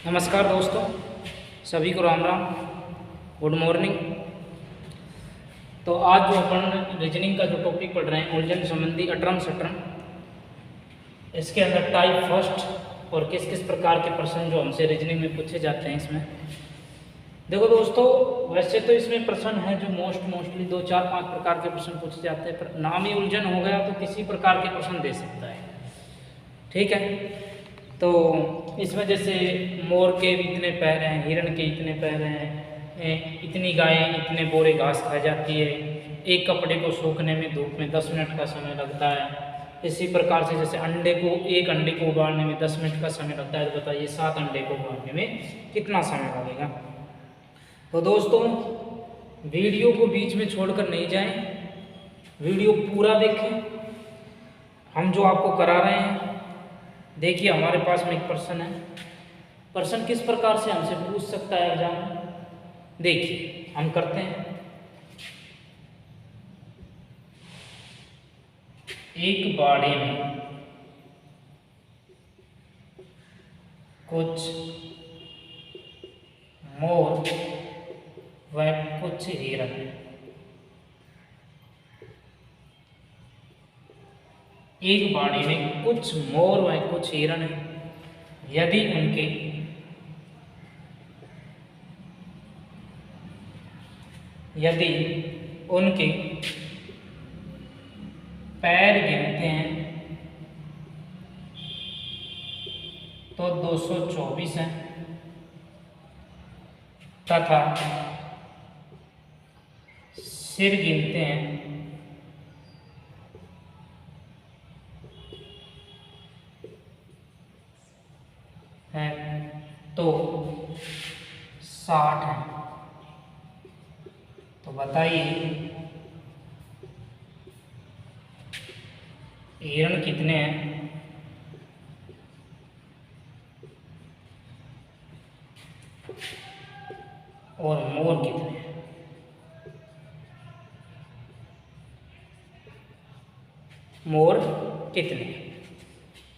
नमस्कार दोस्तों, सभी को राम राम, गुड मॉर्निंग। तो आज जो अपन रीजनिंग का जो टॉपिक पढ़ रहे हैं उलझन संबंधी अटरम सटरम, इसके अंदर टाइप फर्स्ट और किस किस प्रकार के प्रश्न जो हमसे रीजनिंग में पूछे जाते हैं। इसमें देखो दोस्तों, वैसे तो इसमें प्रश्न है जो मोस्टली 2-4-5 प्रकार के प्रश्न पूछे जाते हैं, पर नाम ही उलझन हो गया तो किसी प्रकार के प्रश्न दे सकता है। ठीक है, तो इसमें जैसे मोर के इतने पैर हैं, हिरण के इतने पैर हैं, इतनी गायें इतने बोरे घास खा जाती है, एक कपड़े को सूखने में धूप में 10 मिनट का समय लगता है। इसी प्रकार से जैसे एक अंडे को उबालने में 10 मिनट का समय लगता है, तो बताइए 7 अंडे को उबालने में कितना समय लगेगा। तो दोस्तों, वीडियो को बीच में छोड़कर नहीं जाएं, वीडियो पूरा देखें। हम जो आपको करा रहे हैं, देखिए हमारे पास में एक प्रश्न है। प्रश्न किस प्रकार से हमसे पूछ सकता है एग्जाम में, देखिए हम करते हैं। एक बाड़े में कुछ मोर व कुछ हिरण, एक बाड़े में कुछ मोर व कुछ हिरण हैं। यदि उनके पैर गिनते हैं तो 224 हैं, तथा सिर गिनते हैं तो 60 है। तो बताइए हिरण कितने हैं और मोर कितने हैं। मोर कितने हैं,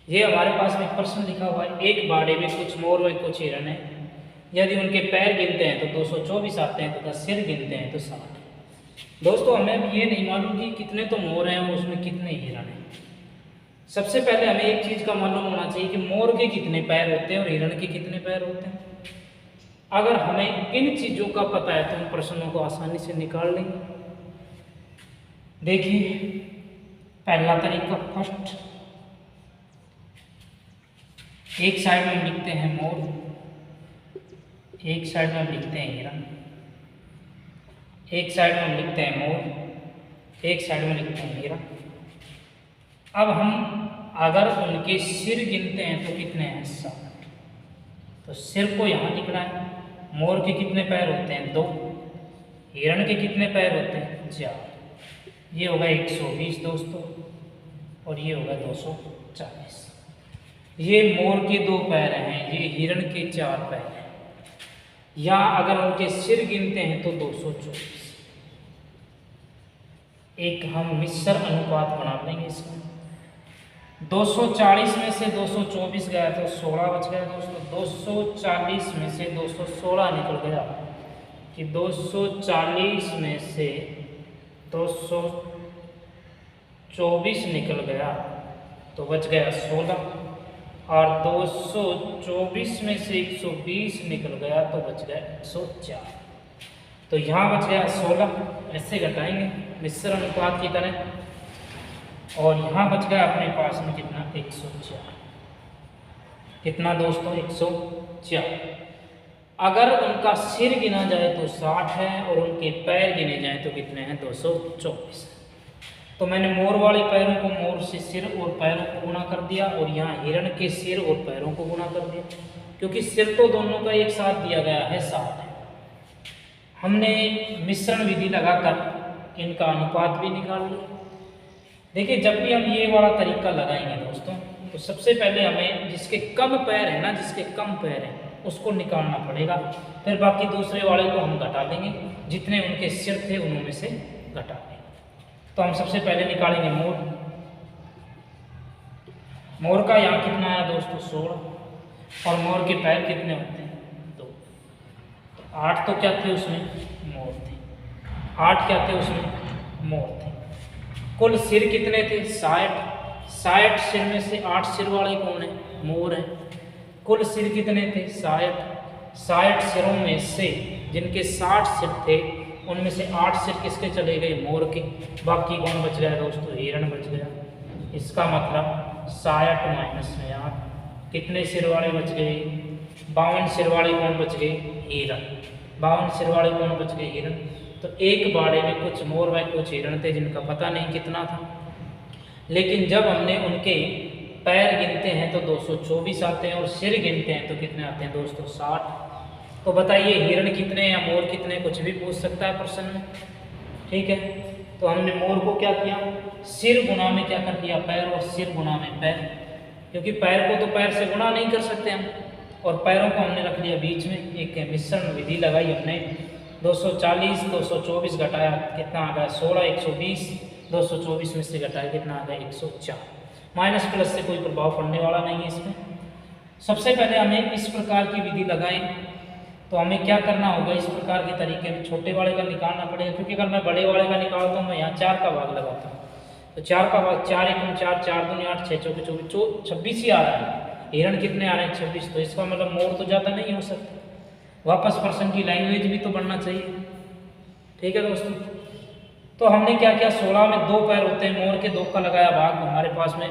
ये हमारे पास में प्रश्न लिखा हुआ है। एक बाड़े में कुछ मोर व कुछ हिरण है, यदि उनके पैर गिनते हैं तो 224 आते हैं, तथा सिर गिनते हैं तो 60। दोस्तों, हमें ये नहीं मालूम कि कितने तो मोर हैं और उसमें कितने हिरण हैं। सबसे पहले हमें एक चीज़ का मालूम होना चाहिए कि मोर के कितने पैर होते हैं और हिरण के कितने पैर होते हैं। अगर हमें इन चीज़ों का पता है तो हम प्रश्नों को आसानी से निकाल लेंगे। देखिए पहला तरीका फर्स्ट, एक साइड में लिखते हैं मोर, एक साइड में लिखते हैं हिरण, एक साइड में लिखते हैं मोर, एक साइड में लिखते हैं हिरण। अब हम अगर उनके सिर गिनते हैं तो कितने हैं, 60। तो सिर को यहाँ लिखना है। मोर के कितने पैर होते हैं, 2। हिरण के कितने पैर होते हैं, 4। ये होगा 120 दोस्तों, और ये होगा 240। ये मोर के 2 पैर हैं, ये हिरण के 4 पैर हैं। या अगर उनके सिर गिनते हैं तो 224। एक हम मिश्र अनुपात बना लेंगे इसमें। 240 में से 224 गया तो 16 बच गया दोस्तों। 240 में से 216 निकल गया, कि 240 में से 224 निकल गया तो बच गया 16, और 224 में से 120 निकल गया तो बच गया 104। तो यहाँ बच गया 16, ऐसे घटाएंगे मिश्र अनुपात की तरह, और यहाँ बच गया अपने पास में कितना, 104। कितना दोस्तों, 104। अगर उनका सिर गिना जाए तो 60 है, और उनके पैर गिने जाए तो कितने हैं, 224। तो मैंने मोर वाले पैरों को मोर से सिर और पैरों को गुणा कर दिया, और यहाँ हिरण के सिर और पैरों को गुणा कर दिया, क्योंकि सिर तो दोनों का एक साथ दिया गया है 60 है। हमने मिश्रण विधि लगाकर इनका अनुपात भी निकाल लिया। देखिए, जब भी हम ये वाला तरीका लगाएंगे दोस्तों, तो सबसे पहले हमें जिसके कम पैर है ना, जिसके कम पैर हैं उसको निकालना पड़ेगा, फिर बाकी दूसरे वाले को हम घटा देंगे, जितने उनके सिर थे उनमें से घटा देंगे। तो हम सबसे पहले निकालेंगे मोर। मोर का यहाँ कितना आया दोस्तों, 16। और मोर के पैर कितने होते हैं? 2। 8 तो क्या थे उसमें? मोर थे। 8 क्या थे उसमें? मोर थे। कुल सिर कितने थे? 60। 60 सिर में से 8 सिर वाले कौन है? मोर है। कुल सिर कितने थे? 60। 60 सिरों में से जिनके 60 सिर थे उनमें से 8 सिर किसके चले गए? मोर के। बाकी कौन बच गया दोस्तों? हिरण बच गया। इसका मतलब 60 माइनस में 8 कितने सिर वाले बच गए? 52 सिर वाले कौन बच गए? हिरण। 52 सिर वाले कौन बच गए? हिरण। तो एक बाड़े में कुछ मोर व कुछ हिरण थे जिनका पता नहीं कितना था, लेकिन जब हमने उनके पैर गिनते हैं तो 224 आते हैं और सिर गिनते हैं तो कितने आते हैं दोस्तों? 60। तो बताइए हिरण कितने या मोर कितने? कुछ भी पूछ सकता है प्रश्न में, ठीक है। तो हमने मोर को क्या किया? सिर गुना में क्या कर दिया? पैर। और सिर गुना में पैर, क्योंकि पैर को तो पैर से गुना नहीं कर सकते हम, और पैरों को हमने रख लिया बीच में। एक मिश्रण विधि लगाई हमने। 240 224 घटाया कितना आ गया? 16। 120 224 में से घटाया कितना आ गया? 104। माइनस प्लस से कोई प्रभाव पड़ने वाला नहीं है इसमें। सबसे पहले हमें इस प्रकार की विधि लगाएं तो हमें क्या करना होगा? इस प्रकार के तरीके में छोटे वाले का निकालना पड़ेगा, क्योंकि अगर मैं बड़े वाले का निकालता हूँ मैं यहाँ 4 का भाग लगाता हूँ, तो 4 का भाग 4 एकम 4 4 दूनी 8 6 चौके 24 26 ही आ रहा है। हिरण कितने आ रहे हैं? 26। तो इसका मतलब मोर तो ज़्यादा नहीं हो सकता। वापस पर्सन की लैंग्वेज भी तो बढ़ना चाहिए, ठीक है दोस्तों। तो हमने क्या किया? 16 में 2 पैर होते हैं मोर के, 2 का लगाया भाग। हमारे पास में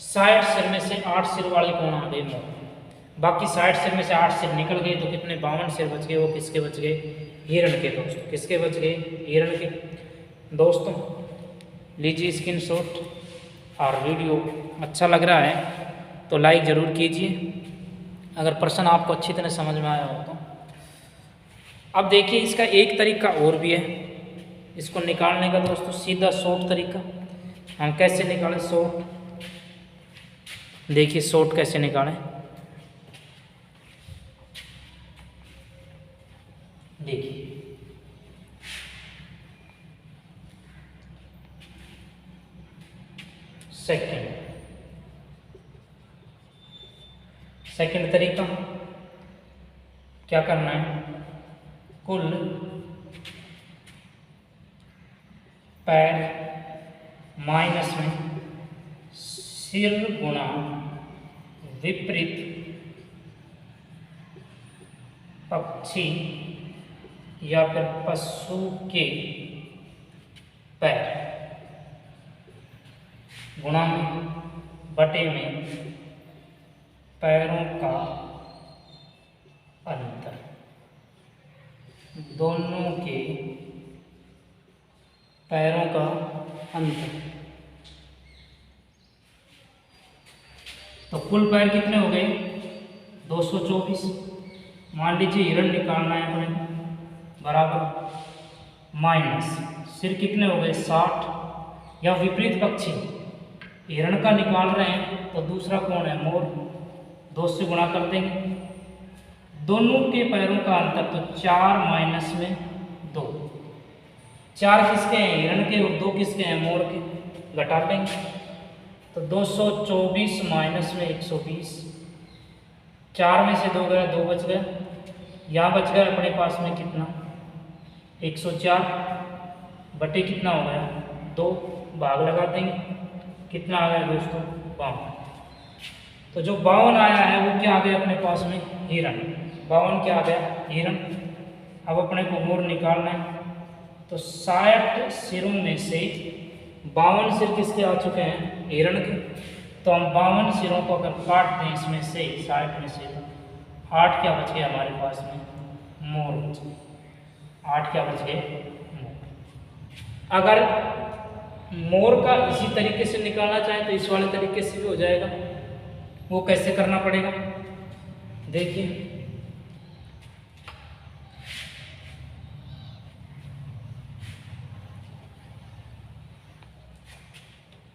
60 सिर में से 8 सिर वाले कौन आ गए? मोर। बाकी 60 सिर में से 8 सिर निकल गए तो कितने? 52 सिर बच गए। वो किसके बच गए? हिरण के दोस्तों। किसके बच गए? हिरण के। दोस्तों लीजिए स्क्रीनशॉट, और वीडियो अच्छा लग रहा है तो लाइक ज़रूर कीजिए अगर प्रश्न आपको अच्छी तरह समझ में आया हो तो। अब देखिए इसका एक तरीका और भी है इसको निकालने का दोस्तों, सीधा शॉर्ट तरीका। हम कैसे निकालें शॉर्ट? देखिए शॉर्ट कैसे निकालें। देखिए सेकंड तरीका क्या करना है? कुल पैर माइनस में सिर गुना विपरीत पक्षी या फिर पशु के पैर गुणा में बटे में पैरों का अंतर। दोनों के पैरों का अंतर। तो कुल पैर कितने हो गए? 224। मान लीजिए हिरण निकालना है अपने, बराबर माइनस सिर कितने हो गए? 60। या विपरीत पक्षी हिरण का निकाल रहे हैं तो दूसरा कौन है? मोर। 2 से गुणा कर देंगे। दोनों के पैरों का अंतर तो 4 माइनस में 2। 4 किसके हैं? हिरण के, और 2 किसके हैं? मोर के। घटा देंगे तो 224 माइनस में 120। 4 में से 2 गया, 2 बच गया। यहाँ बच गया अपने पास में कितना? 104 बटे कितना हो गया? 2। भाग लगा देंगे, कितना आ गया दोस्तों? 52। तो जो 52 आया है वो क्या आ गया अपने पास में? हिरण। 52 क्या आ गया? हिरण। अब अपने को मोर निकालना है तो 60 सिरों में से 52 सिर किसके आ चुके हैं? हिरण के। तो हम 52 सिरों को अगर काट दें इसमें से 60 में से 8 क्या बच गए हमारे पास में? मोर बच गए। 8 क्या बच गए? मोर। अगर मोर का इसी तरीके से निकालना चाहें तो इस वाले तरीके से भी हो जाएगा। वो कैसे करना पड़ेगा? देखिए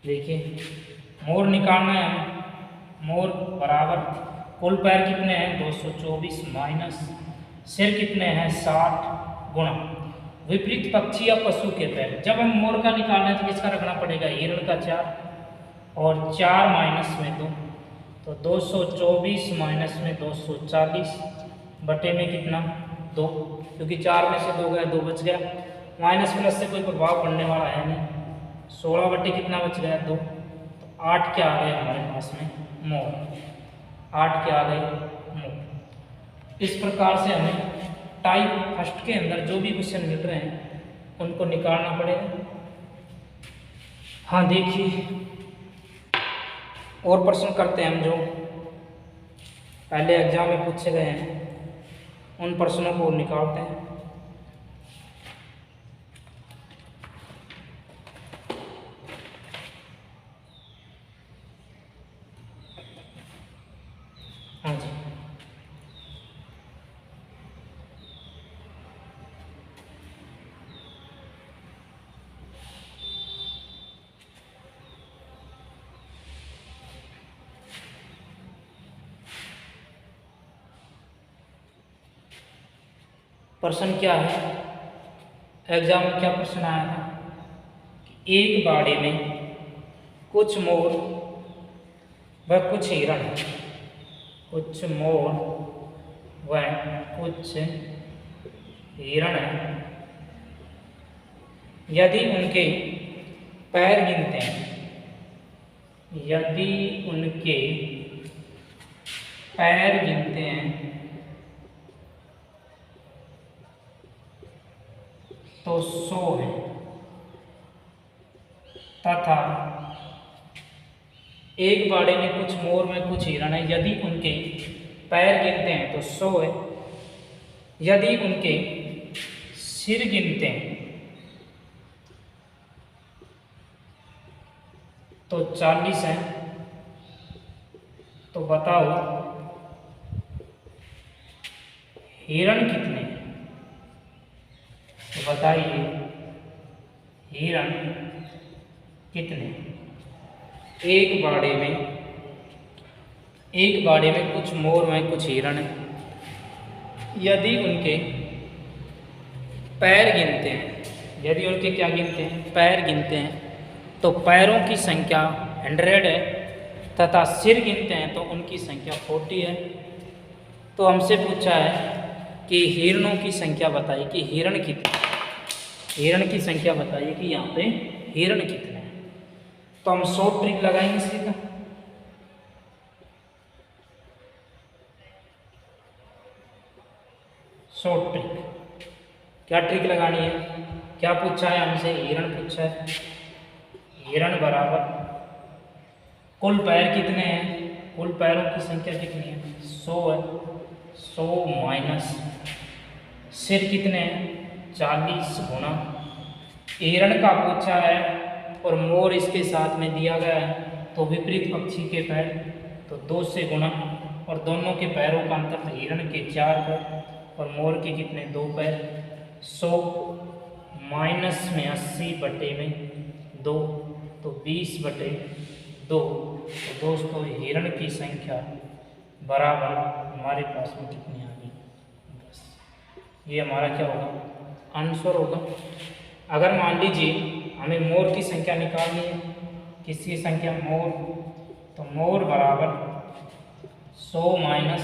देखिए मोर निकालना है हमें। मोर बराबर कुल पैर कितने हैं? 224 माइनस सिर कितने हैं? 60 गुणा विपरीत पक्षी या पशु के पैर। जब हम मोर का निकालना है तो किसका रखना पड़ेगा? हिरण का 4, और 4 माइनस में 2 तो 224 माइनस में 240 बटे में कितना 2, क्योंकि 4 में से 2 गया 2 बच गया। माइनस प्लस से कोई प्रभाव पड़ने वाला है नहीं। 16 बटे कितना बच गया 2, तो 8 क्या आ गए हमारे पास में मोल, 8 क्या आ गए मोल। इस प्रकार से हमें टाइप फर्स्ट के अंदर जो भी क्वेश्चन मिल रहे हैं उनको निकालना पड़ेगा। हाँ देखिए, और प्रश्न करते हैं हम जो पहले एग्जाम में पूछे गए हैं, उन प्रश्नों को निकालते हैं। हाँ जी, प्रश्न क्या है, एग्जाम में क्या प्रश्न आया था कि एक बाड़े में कुछ मोर व कुछ हिरण, कुछ मोर व कुछ हिरण है, यदि उनके पैर गिनते हैं, यदि उनके पैर गिनते हैं तो 100 है, तथा एक बाड़े में कुछ मोर में कुछ हिरण है, यदि उनके पैर गिनते हैं तो 100 है, यदि उनके सिर गिनते हैं तो 40 है। तो बताओ हिरण कितने हैं? तो बताइए हिरण कितने? एक बाड़े में कुछ मोर में कुछ हिरण है, यदि उनके पैर गिनते हैं, यदि उनके क्या गिनते हैं? पैर गिनते हैं, तो पैरों की संख्या 100 है, तथा सिर गिनते हैं तो उनकी संख्या 40 है। तो हमसे पूछा है कि हिरणों की संख्या बताइए कि हिरण कितने, हिरण की संख्या बताइए कि यहाँ पे हिरण कितने हैं। तो हम शॉर्ट ट्रिक लगाएंगे सीधा, शॉर्ट ट्रिक। क्या ट्रिक लगानी है? क्या पूछा है हमसे? हिरण पूछा है। हिरण बराबर कुल पैर कितने हैं, कुल पैरों की संख्या कितनी है? 100 है। 100 माइनस सिर कितने हैं? 40 गुना हिरण का पूछा है और मोर इसके साथ में दिया गया है, तो विपरीत पक्षी के पैर तो 2 से गुना, और दोनों के पैरों का अंतर, तो हिरण के 4 पैर और मोर के कितने? 2 पैर। 100 माइनस में 80 बटे में 2, तो 20 बटे 2। तो दोस्तों हिरण की संख्या बराबर हमारे पास में कितनी आ गई? 10। ये हमारा क्या होगा? आंसर होगा। अगर मान लीजिए हमें मोर की संख्या निकालनी है, किसकी संख्या? मोर। तो मोर बराबर 100 माइनस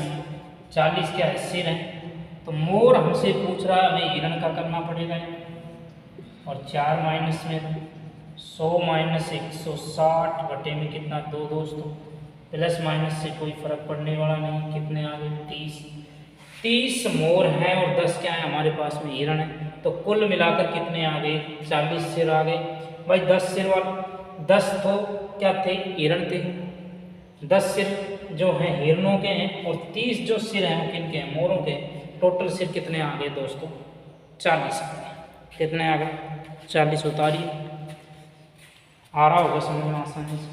40 क्या है? सिर है। तो मोर हमसे पूछ रहा है, हमें हिरण का करना पड़ेगा, और 4 माइनस में 100 माइनस 160 बटे में कितना? 2 दोस्तों। प्लस माइनस से कोई फर्क पड़ने वाला नहीं, कितने आ गए? 30। 30 मोर हैं और 10 क्या है हमारे पास में? हिरण है। तो कुल मिलाकर कितने आ गए? 40 सिर आ गए। भाई 10 सिर वाले 10 तो क्या थे? हिरण थे। 10 सिर जो हैं हिरणों के हैं, और 30 जो सिर हैं वो किनके हैं? मोरों के। टोटल सिर कितने आ गए दोस्तों? 40 आ गए। कितने आ गए? 40। उतारिए, आ रहा होगा समझ में आसानी से।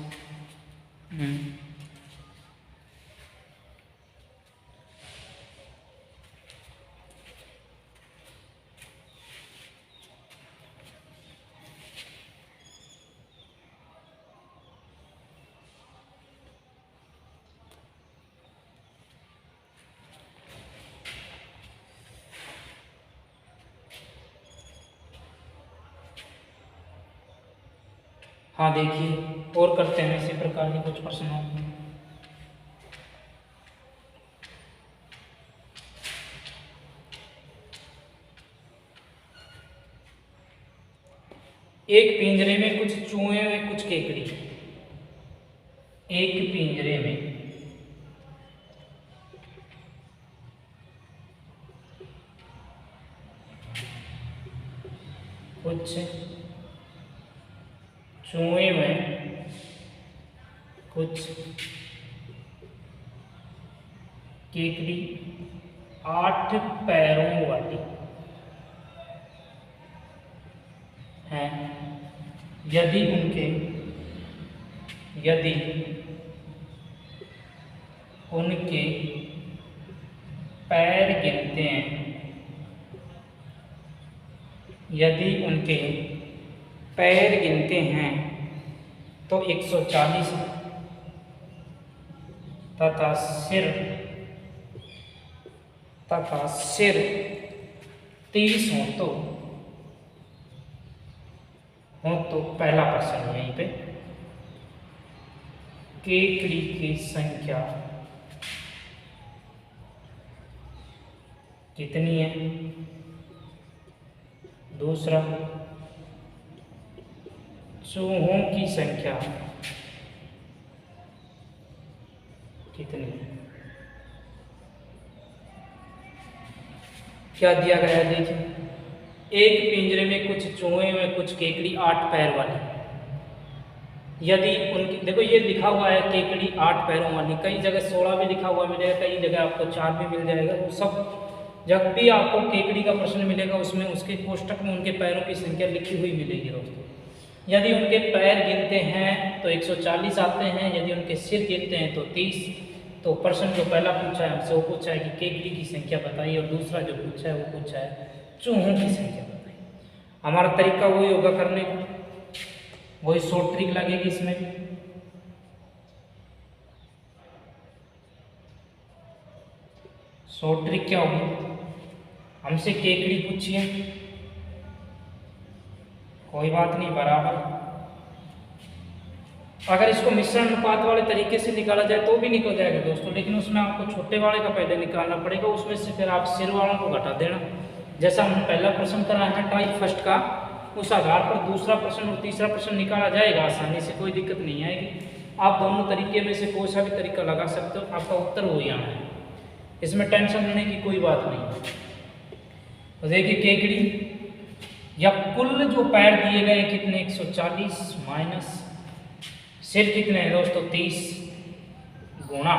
हाँ देखिए, और करते हैं इसी प्रकार के कुछ प्रश्नों। एक पिंजरे में कुछ चूहे में कुछ केकड़ी। एक पिंजरे में कुछ चूहे में कुछ केकड़ी 8 पैरों वाली हैं। यदि उनके पैर गिनते हैं, यदि उनके पैर गिनते हैं तो 140 तथा सिर 30 हो तो पहला प्रश्न यहीं पे, केकड़ी की संख्या कितनी है। दूसरा, चूहों की संख्या कितनी है। क्या दिया गया है देखिए, एक पिंजरे में कुछ चूहे में कुछ केकड़ी 8 पैर वाली। यदि उनकी, देखो ये लिखा हुआ है केकड़ी 8 पैरों वाली, कई जगह 16 भी लिखा हुआ मिलेगा, कई जगह आपको 4 भी मिल जाएगा। वो सब जब भी आपको केकड़ी का प्रश्न मिलेगा उसमें उसके कोष्टक में उनके पैरों की संख्या लिखी हुई मिलेगी दोस्तों। यदि उनके पैर गिनते हैं तो 140 आते हैं, यदि उनके सिर गिनते हैं तो 30। तो प्रश्न जो पहला पूछा है हमसे वो पूछा है कि केकड़ी की संख्या बताइए, और दूसरा जो पूछा है वो पूछा है चूहों की संख्या बताइए। हमारा तरीका वही होगा करने का, वही शॉर्ट ट्रिक लगेगी इसमें। शॉर्ट ट्रिक क्या होगी, हमसे केकड़ी पूछिए, कोई बात नहीं बराबर। अगर इसको मिश्रण अनुपात वाले तरीके से निकाला जाए तो भी निकल जाएगा दोस्तों, लेकिन उसमें आपको छोटे वाले का पहले निकालना पड़ेगा, उसमें से फिर आप सिर वालों को घटा देना। जैसा हमने पहला प्रश्न कराया है टाइप फर्स्ट का, उस आधार पर दूसरा प्रश्न और तीसरा प्रश्न निकाला जाएगा आसानी से, कोई दिक्कत नहीं आएगी। आप दोनों तरीके में से कोई सा भी तरीका लगा सकते हो, आपका उत्तर वही आना है, इसमें टेंशन लेने की कोई बात नहीं। तो देखिए केकड़ी या कुल जो पैर दिए गए कितने 140 माइनस सिर कितने हैं दोस्तों 30 गुणा,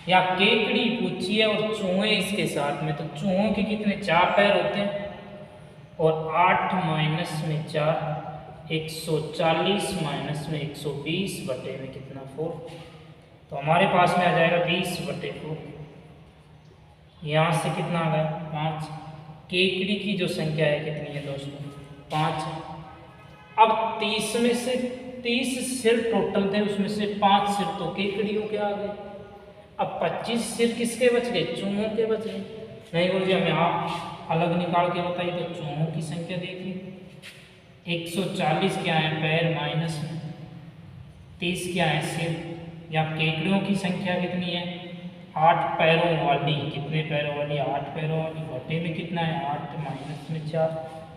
या केकड़ी पूछी है और चूहे इसके साथ में, तो चूहों के कितने 4 पैर होते हैं, और 8 माइनस में 4 140 माइनस में 120 बटे में कितना 4, तो हमारे पास में आ जाएगा 20 बटे 4। यहाँ से कितना आ गया 5। केकड़ी की जो संख्या है कितनी है दोस्तों 5। अब 30 में से 30 सिर टोटल थे, उसमें से 5 सिर तो केकड़ियों के आ गए। अब 25 सिर किसके बच गए, चूहों के बच गए। नहीं बोल जी हमें आप अलग निकाल के बताइए, तो चूहों की संख्या देखिए 140 क्या है पैर माइनस में 30 क्या है सिर, या केकड़ियों की संख्या कितनी है 8 पैरों वाली, कितने पैरों वाली 8 पैरों वाली, बटे में कितना है 8 माइनस में 4,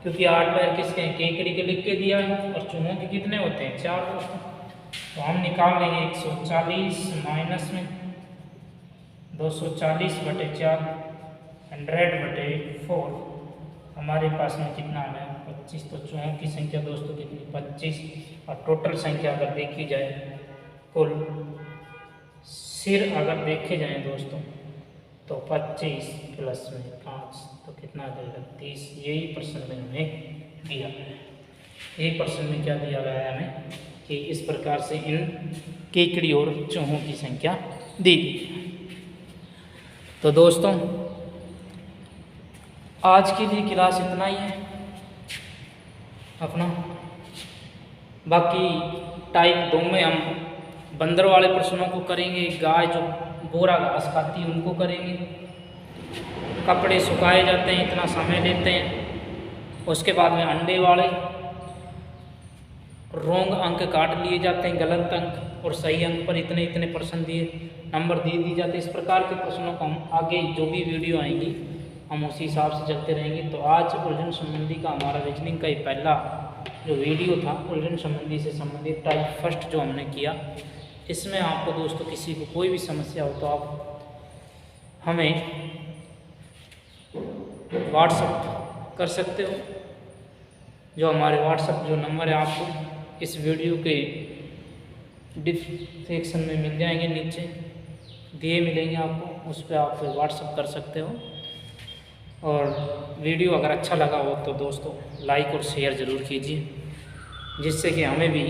क्योंकि 8 पैर किसके हैं केकड़ी के लिख के दिया है, और चूहों के कितने होते हैं 4 होते हैं। तो हम निकाल लेंगे 140 माइनस में 240 बटे 4 100 बटे 4, हमारे पास में कितना आ गया 25। तो चूहों की संख्या दोस्तों कितनी 25, और टोटल संख्या अगर देखी जाए कुल सिर अगर देखे जाएं दोस्तों तो 25 प्लस में 5 तो कितना आ जाएगा 30। यही प्रश्न में हमें दिया गया है, यही प्रश्न में क्या दिया गया है हमें कि इस प्रकार से इन केकड़ी और चूहों की संख्या दी गई है। तो दोस्तों आज के लिए क्लास इतना ही है अपना, बाकी टाइप 2 में हम बंदर वाले प्रश्नों को करेंगे, गाय जो बोरा घास खाती है उनको करेंगे, कपड़े सुखाए जाते हैं इतना समय लेते हैं, उसके बाद में अंडे वाले रोंग अंक काट लिए जाते हैं, गलत अंक और सही अंक पर इतने इतने प्रश्न दिए नंबर दे दी जाते हैं। इस प्रकार के प्रश्नों को हम आगे जो भी वीडियो आएंगी हम उसी हिसाब से चलते रहेंगे। तो आज उलझन संबंधी का हमारा रीजनिंग का ही पहला जो वीडियो था उलझन संबंधी से संबंधित टाइप फर्स्ट जो हमने किया, इसमें आपको दोस्तों किसी को कोई भी समस्या हो तो आप हमें व्हाट्सअप कर सकते हो। जो हमारे व्हाट्सअप जो नंबर है आपको इस वीडियो के डिस्क्रिप्शन में मिल जाएंगे, नीचे दिए मिलेंगे आपको, उस पर आप व्हाट्सअप कर सकते हो। और वीडियो अगर अच्छा लगा हो तो दोस्तों लाइक और शेयर ज़रूर कीजिए, जिससे कि हमें भी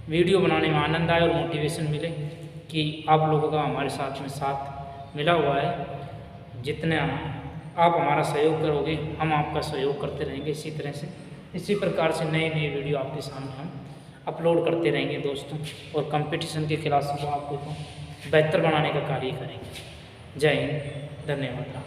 वीडियो बनाने में आनंद आए और मोटिवेशन मिले कि आप लोगों का हमारे साथ में साथ मिला हुआ है। जितने आप हमारा सहयोग करोगे हम आपका सहयोग करते रहेंगे। इसी तरह से इसी प्रकार से नए नए वीडियो आपके सामने हम अपलोड करते रहेंगे दोस्तों, और कंपटीशन के खिलाफ आपको बेहतर बनाने का कार्य करेंगे। जय हिंद, धन्यवाद।